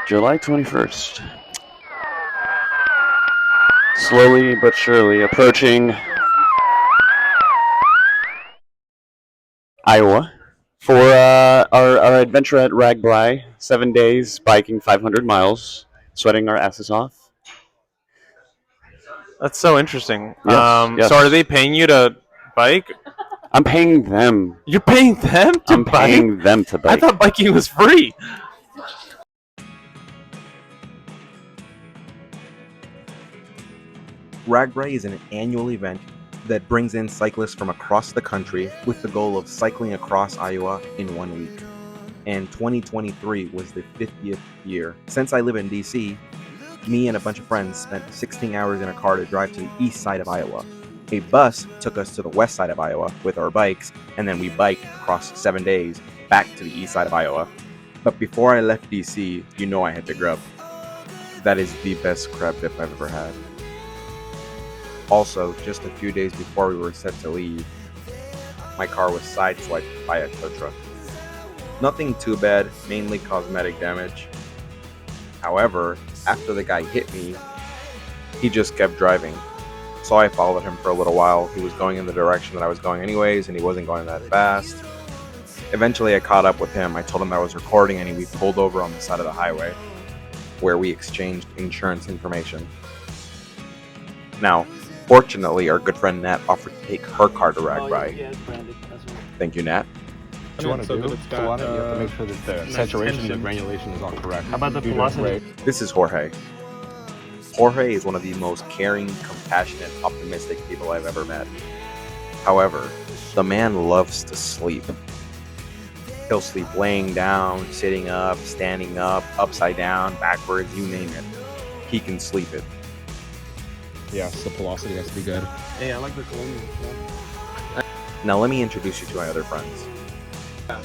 July 21st. Slowly but surely approaching Iowa for our adventure at RAGBRAI. 7 days, biking 500 miles, sweating our asses off. That's so interesting. Yes, So are yes. they paying you to bike? I'm paying them. You're paying them to I'm bike? paying them to I bike. thought biking was free. RAGBRAI is an annual event that brings in cyclists from across the country with the goal of cycling across Iowa in 1 week. And 2023 was the 50th year. Since I live in DC, me and a bunch of friends spent 16 hours in a car to drive to the east side of Iowa. A bus took us to the west side of Iowa with our bikes, and then we biked across 7 days back to the east side of Iowa. But before I left DC, you know I had to grub. That is the best crab dip I've ever had. Also, just a few days before we were set to leave, my car was sideswiped by a tow truck. Nothing too bad, mainly cosmetic damage. However, after the guy hit me, he just kept driving. So I followed him for a little while. He was going in the direction that I was going anyways, and he wasn't going that fast. Eventually I caught up with him. I told him that I was recording, and we pulled over on the side of the highway, where we exchanged insurance information. Now, fortunately, our good friend Nat offered to take her car to RAGBRAI. Thank you, Nat. What you want to do? You have to make sure that the saturation, the granulation is all correct. How about the velocity? This is Jorge. Jorge is one of the most caring, compassionate, optimistic people I've ever met. However, the man loves to sleep. He'll sleep laying down, sitting up, standing up, upside down, backwards, you name it. He can sleep it. Yes, the velocity has to be good. Hey, I like the colonial. Now let me introduce you to my other friends.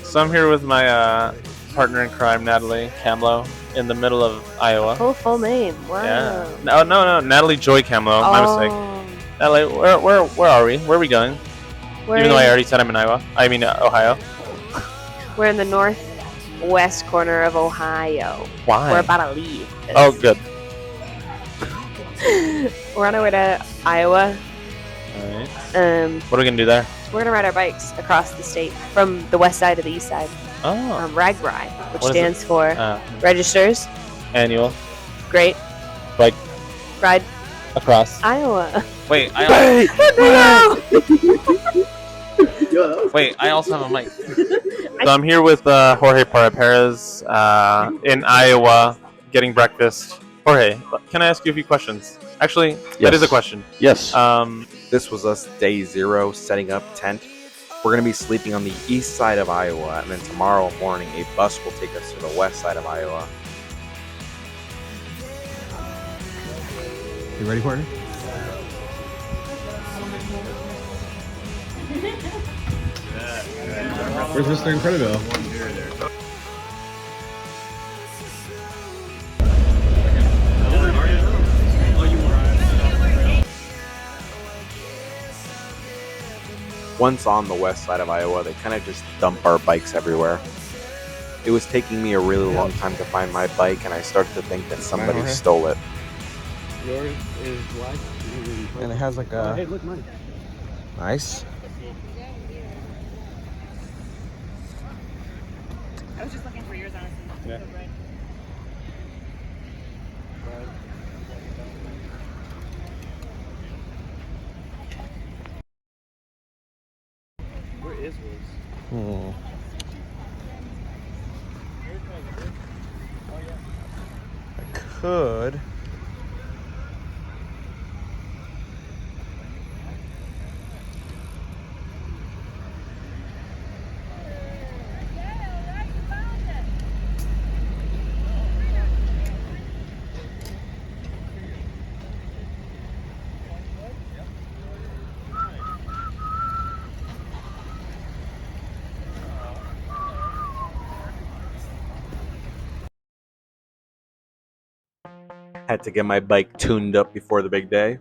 So I'm here with my partner in crime, Natalie Camlo, in the middle of Iowa. Full name. Wow. Yeah. No, Natalie Joy Camlo. My mistake. Natalie, where are we? Where are we going? Even though I already said I'm in Iowa. I mean Ohio. We're in the northwest corner of Ohio. Why? We're about to leave. Oh, good. We're on our way to Iowa. All right. We're What are we gonna do there? gonna ride our bikes across the state from the west side to the east side. Oh. RAGBRAI, which What is stands for Uh, Registers. annual Great. Bike Ride across. Iowa. Wait, Wait, I also have a mic. So I'm here with Jorge Perez in Iowa, getting breakfast. Jorge, can I ask you a few questions? Actually, that is a question. Yes. This was us day 0 setting up tent. We're going to be sleeping on the east side of Iowa, and then tomorrow morning a bus will take us to the west side of Iowa. You ready for it? Where's Mr. Incredible? Once on the west side of Iowa, they kind of just dump our bikes everywhere. It was taking me a really long time to find my bike, and I started to think that somebody Jorge? stole it. Yours is black. And it has like Hey, a look, mine. nice. I was just looking for yours, honestly. Yeah. Where is yours? I could. Had to get my bike tuned up before the big day,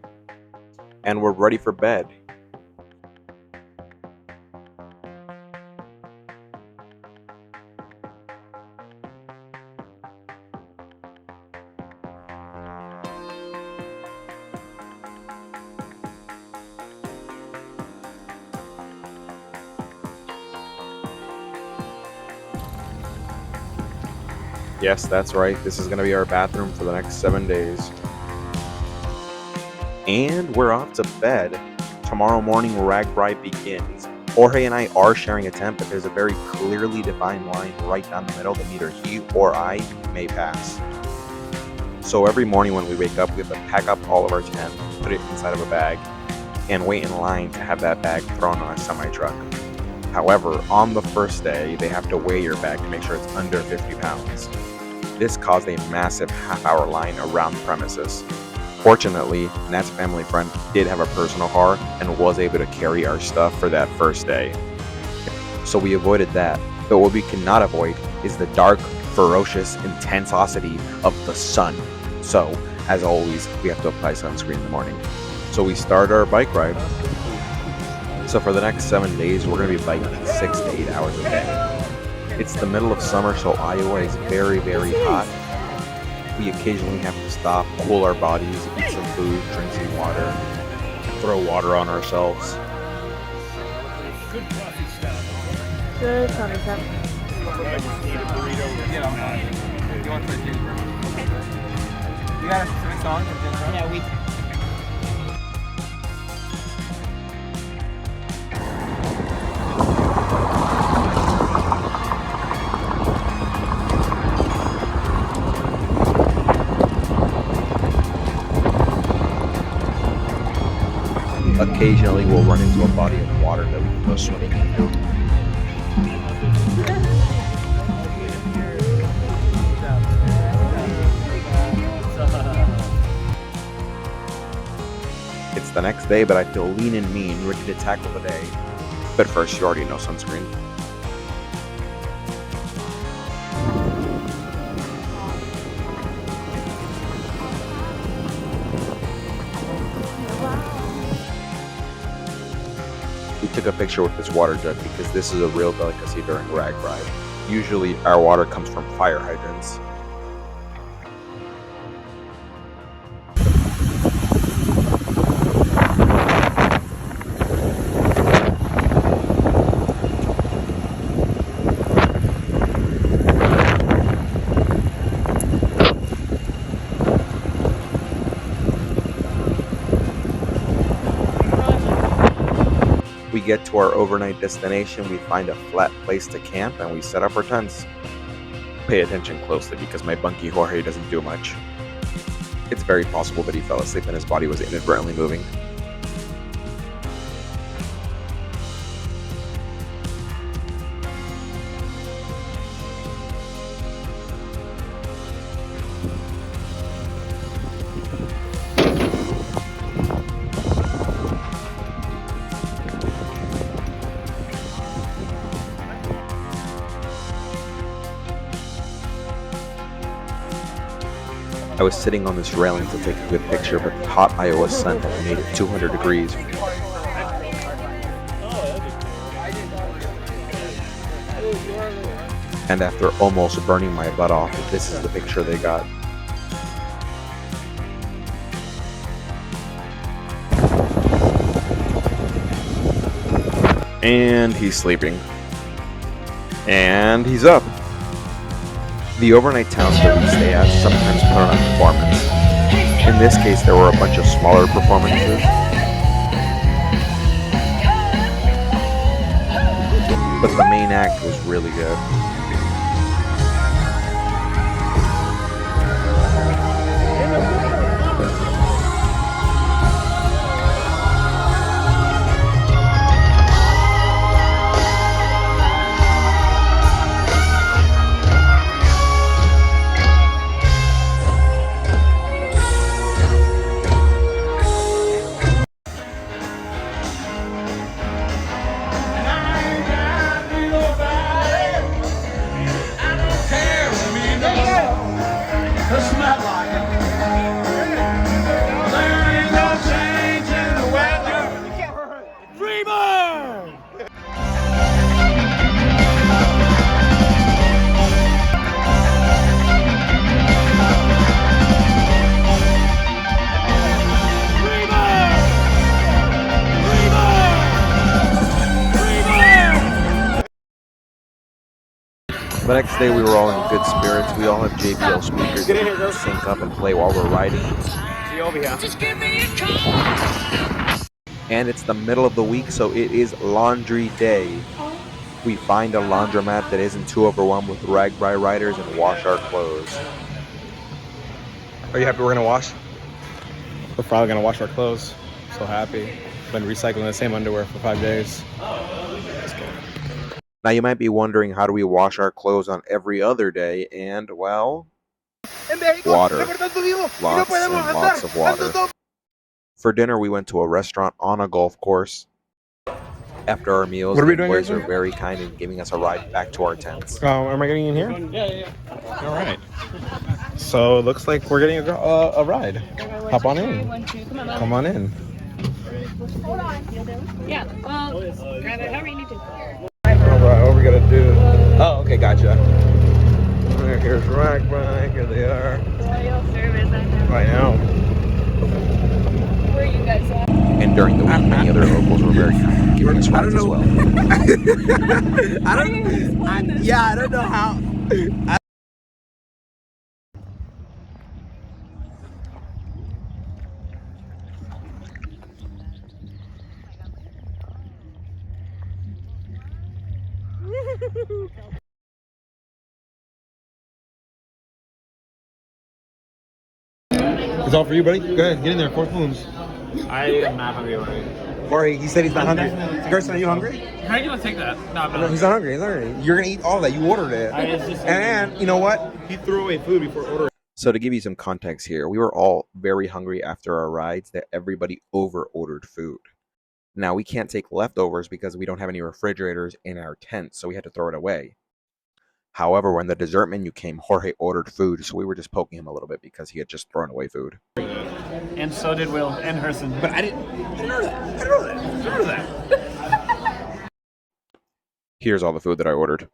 and we're ready for bed. Yes, that's right. This is going to be our bathroom for the next 7 days. And we're off to bed. Tomorrow morning, RAGBRAI begins. Jorge and I are sharing a tent, but there's a very clearly defined line right down the middle that neither he or I may pass. So every morning when we wake up, we have to pack up all of our tent, put it inside of a bag, and wait in line to have that bag thrown on a semi-truck. However, on the first day, they have to weigh your bag to make sure it's under 50 pounds. This caused a massive half-hour line around the premises. Fortunately, Nat's family friend did have a personal car and was able to carry our stuff for that first day. So we avoided that. But what we cannot avoid is the dark, ferocious intensity of the sun. So, as always, we have to apply sunscreen in the morning. So we start our bike ride. So for the next 7 days, we're going to be biking 6 to 8 hours a day. It's the middle of summer, so Iowa is very, very hot. We occasionally have to stop, cool our bodies, eat some food, drink some water, throw water on ourselves. Good coffee cup. You got a specific song? Yeah, we. Occasionally, we'll run into a body of water that we can go swimming into. It's the next day, but I feel lean and mean, ready to tackle the day. But first, you already know sunscreen. We took a picture with this water jug because this is a real delicacy during RAGBRAI. Usually, our water comes from fire hydrants. We get to our overnight destination, we find a flat place to camp, and we set up our tents. Pay attention closely because my bunkie Jorge doesn't do much. It's very possible that he fell asleep and his body was inadvertently moving. I was sitting on this railing to take a good picture, but the hot Iowa sun had made it 200 degrees. And after almost burning my butt off, this is the picture they got. And he's sleeping. And he's up. The overnight towns that we stay at sometimes put on a performance. In this case, there were a bunch of smaller performances. But the main act was really good. The next day we were all in good spirits. We all have JBL speakers that we can sync up and play while we're riding. See you over here. And it's the middle of the week, so it is laundry day. We find a laundromat that isn't too overwhelmed with RAGBRAI riders and wash our clothes. Are you happy we're gonna wash? We're probably gonna wash our clothes. So happy. Been recycling the same underwear for 5 days. Now you might be wondering, how do we wash our clothes on every other day? And well, water. Lots and lots of water. For dinner we went to a restaurant on a golf course. After our meals, What are we the doing, boys guys? were very kind in giving us a ride back to our tents. Am I getting in here? Yeah. All right. So it looks like we're getting a ride. Hop on in. Come on in. Yeah, well, grab it however you need to. All right, what we gotta do? Oh, okay, gotcha. Here's RAGBRAI. Here they are. Royal service, I know. Where are you guys at? And during the week, many other locals were very kind in giving us rides as well. I don't know how. It's all for you, buddy. Go ahead, get in there. 4 spoons. I am not hungry already. Corey, he said he's not hungry. Gerson, are you hungry? How are you gonna take that? No, I'm No, not. he's not hungry. He's not hungry. You're gonna eat all that. You ordered it. And you know what? He threw away food before ordering. So to give you some context here, we were all very hungry after our rides that everybody over-ordered food. Now, we can't take leftovers because we don't have any refrigerators in our tent, so we had to throw it away. However, when the dessert menu came, Jorge ordered food, so we were just poking him a little bit because he had just thrown away food. And so did Will and Herson. But I didn't know that. Here's all the food that I ordered.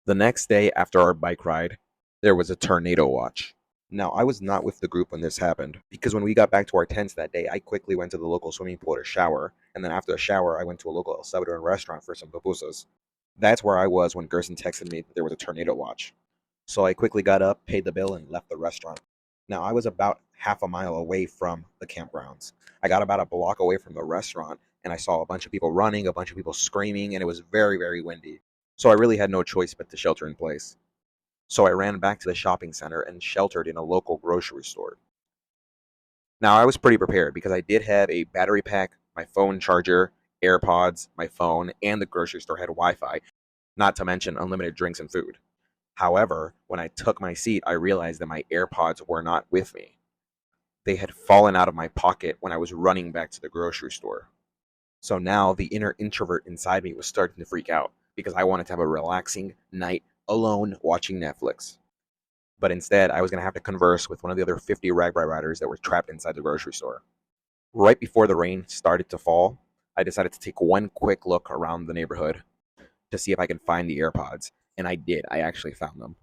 The next day after our bike ride, there was a tornado watch. Now, I was not with the group when this happened, because when we got back to our tents that day, I quickly went to the local swimming pool to shower, and then after the shower, I went to a local El Salvadoran restaurant for some pupusas. That's where I was when Gerson texted me that there was a tornado watch. So I quickly got up, paid the bill, and left the restaurant. Now, I was about half a mile away from the campgrounds. I got about a block away from the restaurant, and I saw a bunch of people running, a bunch of people screaming, and it was very, very windy. So I really had no choice but to shelter in place. So I ran back to the shopping center and sheltered in a local grocery store. Now, I was pretty prepared because I did have a battery pack, my phone charger, AirPods, my phone, and the grocery store had Wi-Fi, not to mention unlimited drinks and food. However, when I took my seat, I realized that my AirPods were not with me. They had fallen out of my pocket when I was running back to the grocery store. So now the inner introvert inside me was starting to freak out because I wanted to have a relaxing night alone watching Netflix. But instead, I was going to have to converse with one of the other 50 RAGBRAI riders that were trapped inside the grocery store. Right before the rain started to fall, I decided to take one quick look around the neighborhood to see if I could find the AirPods, and I did. I actually found them.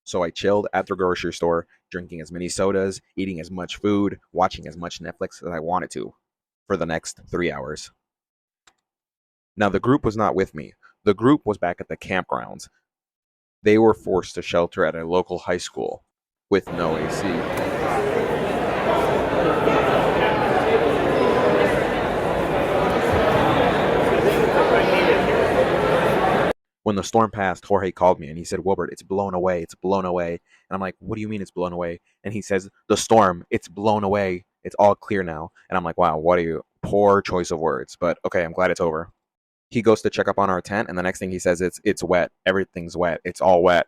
So I chilled at the grocery store, drinking as many sodas, eating as much food, watching as much Netflix as I wanted to for the next 3 hours. Now, the group was not with me. The group was back at the campgrounds. They were forced to shelter at a local high school with no AC. When the storm passed, Jorge called me and he said, "Wilbert, it's blown away. It's blown away." And I'm like, "What do you mean it's blown away?" And he says, "The storm, it's blown away. It's all clear now." And I'm like, "Wow, what are you?" Poor choice of words, but okay, I'm glad it's over. He goes to check up on our tent, and the next thing he says, it's wet. Everything's wet. It's all wet.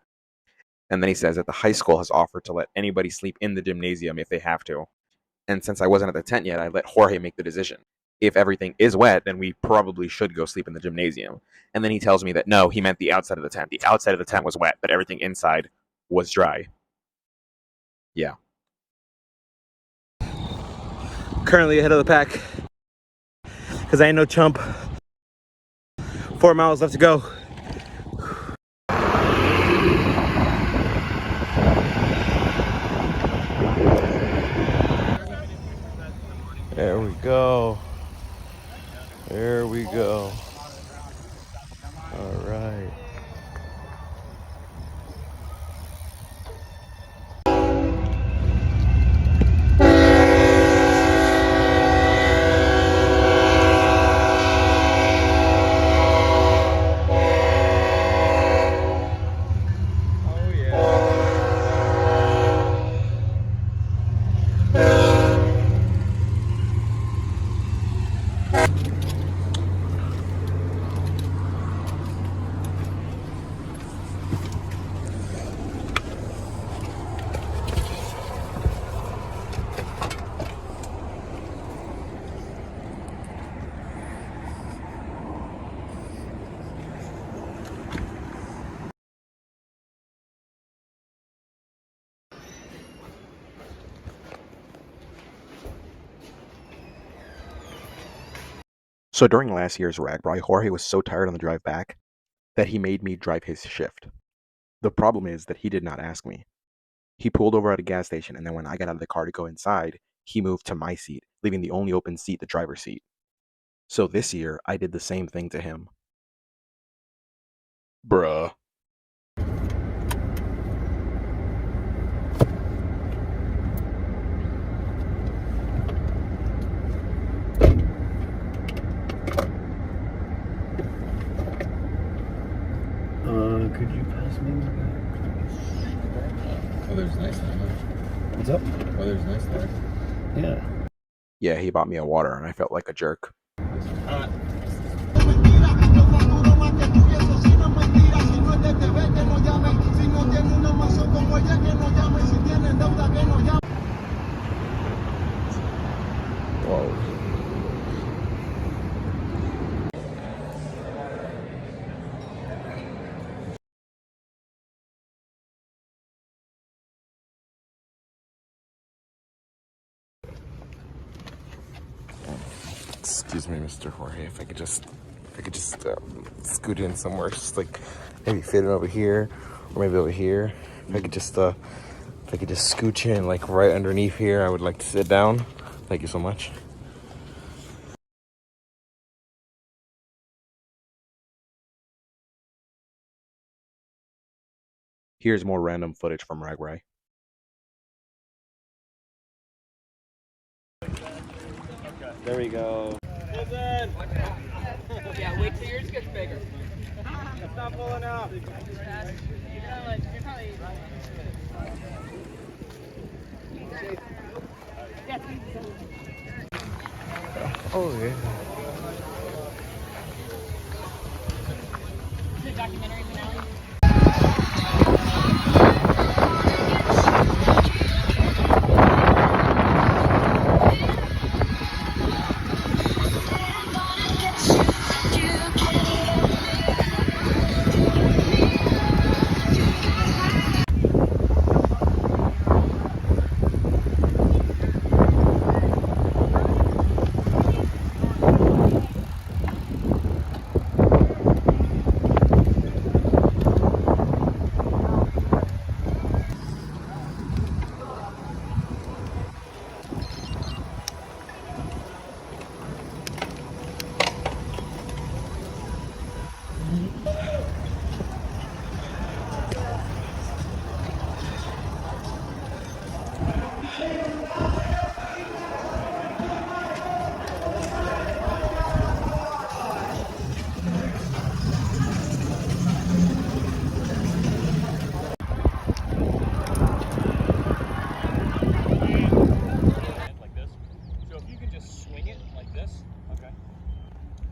And then he says that the high school has offered to let anybody sleep in the gymnasium if they have to. And since I wasn't at the tent yet, I let Jorge make the decision. If everything is wet, then we probably should go sleep in the gymnasium. And then he tells me that no, he meant the outside of the tent. The outside of the tent was wet, but everything inside was dry. Yeah. Currently ahead of the pack because I ain't no chump. 4 miles left to go. There we go. There we go. All right. So during last year's RAGBRAI, Jorge was so tired on the drive back that he made me drive his shift. The problem is that he did not ask me. He pulled over at a gas station, and then when I got out of the car to go inside, he moved to my seat, leaving the only open seat the driver's seat. So this year, I did the same thing to him. Bruh. Could you pass me? Weather's nice now. What's up? Weather's nice there. Yeah. Yeah, he bought me a water, and I felt like a jerk. Whoa. Excuse me, Mr. Jorge, if I could just scoot in somewhere, just like maybe fit in over here, or maybe over here. If I could just scooch in like right underneath here, I would like to sit down. Thank you so much. Here's more random footage from RAGBRAI. There we go. Yeah, wait till yours gets bigger. It's not pulling out. Oh yeah. The documentary finale.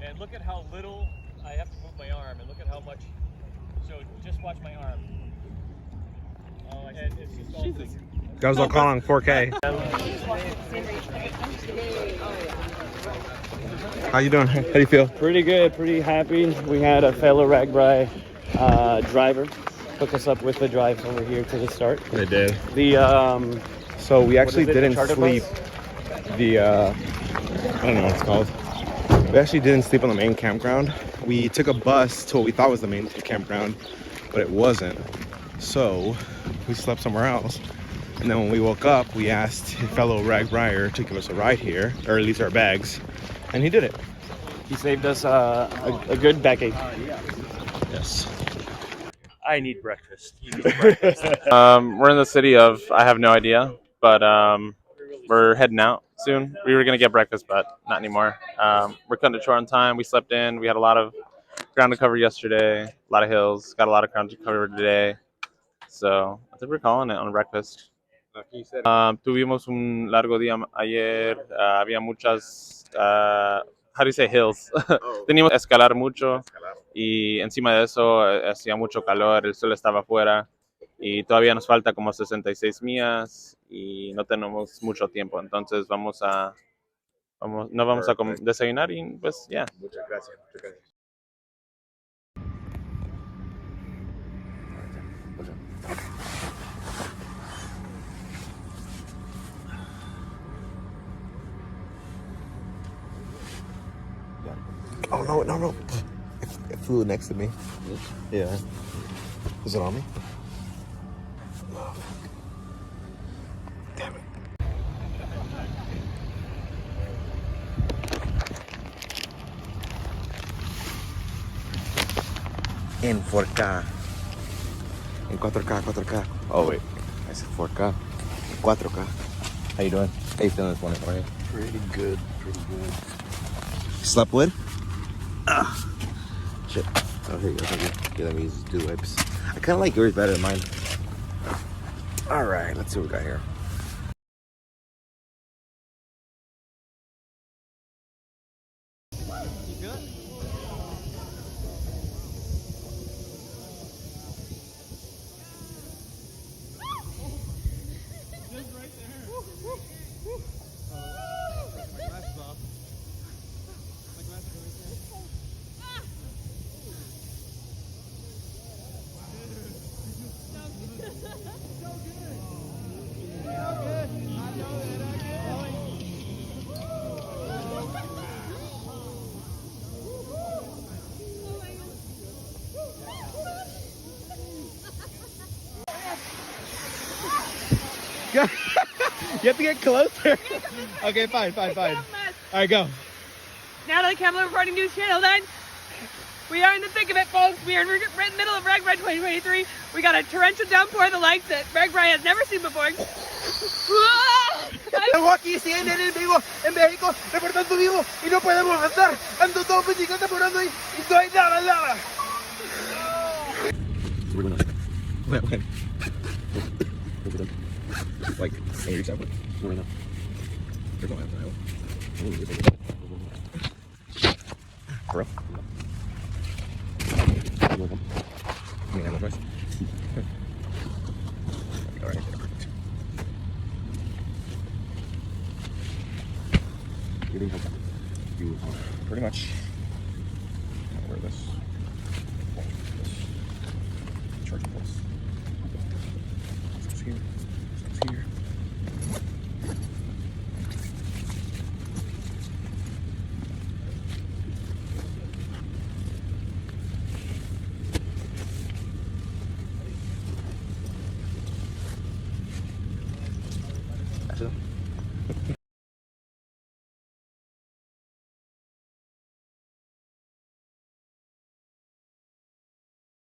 And look at how little I have to move my arm, and look at how much. So just watch my arm. Oh, and it's just all Jesus. Guys, I'll call on 4K. How you doing? How do you feel? Pretty good, pretty happy. We had a fellow RAGBRAI driver hook us up with the drive over here to the start. They did. The So we actually What is it, the didn't charter sleep. bus? I don't know what it's called. We actually didn't sleep on the main campground. We took a bus to what we thought was the main campground, but it wasn't. So we slept somewhere else. And then when we woke up, we asked a fellow RAGBRAIer to give us a ride here, or at least our bags, and he did it. he saved us a good backache. Yes. I need breakfast. We're in the city of, I have no idea, but we're heading out soon. We were going to get breakfast, but not anymore. We're cutting it short on time. We slept in. We had a lot of ground to cover yesterday, a lot of hills, got a lot of ground to cover today. So I think we're calling it on breakfast. Tuvimos un largo día ayer. Había muchas, how do you say hills? Teníamos que escalar mucho y encima de eso hacía mucho calor, el sol estaba afuera y todavía nos falta como 66 millas y no tenemos mucho tiempo. Entonces no vamos a desayunar y pues ya. Muchas gracias. no, no, no. It flew next to me. Yeah. Is it on me? Oh, fuck. Damn it. En 4K. En 4K, 4K. Oh, wait. I said 4K. 4K. How you doing? How you feeling this morning? How are you? Pretty good, pretty good. Slept good? Ah. Shit. Oh, here you go. Thank you. Okay, let me use dew wipes. I kind of like yours better than mine. All right, let's see what we got here. You have to get closer. Okay, fine. All right, go. Natalie Campbell reporting News Channel 9. We are in the thick of it, folks. We are right in the middle of RAGBRAI 2023. We got a torrential downpour of the likes that RAGBRAI has never seen before. Estamos aquí, CNN en vivo en México, reportando vivo y no podemos avanzar. Ando todo bicicleta apurando y no hay nada. Like, can you reach that one? No, right now. There's no answer. Bro. I mean, I have no choice. All right, perfect. You didn't have that. You pretty much wear this. Charging pulse. This goes here. This goes here.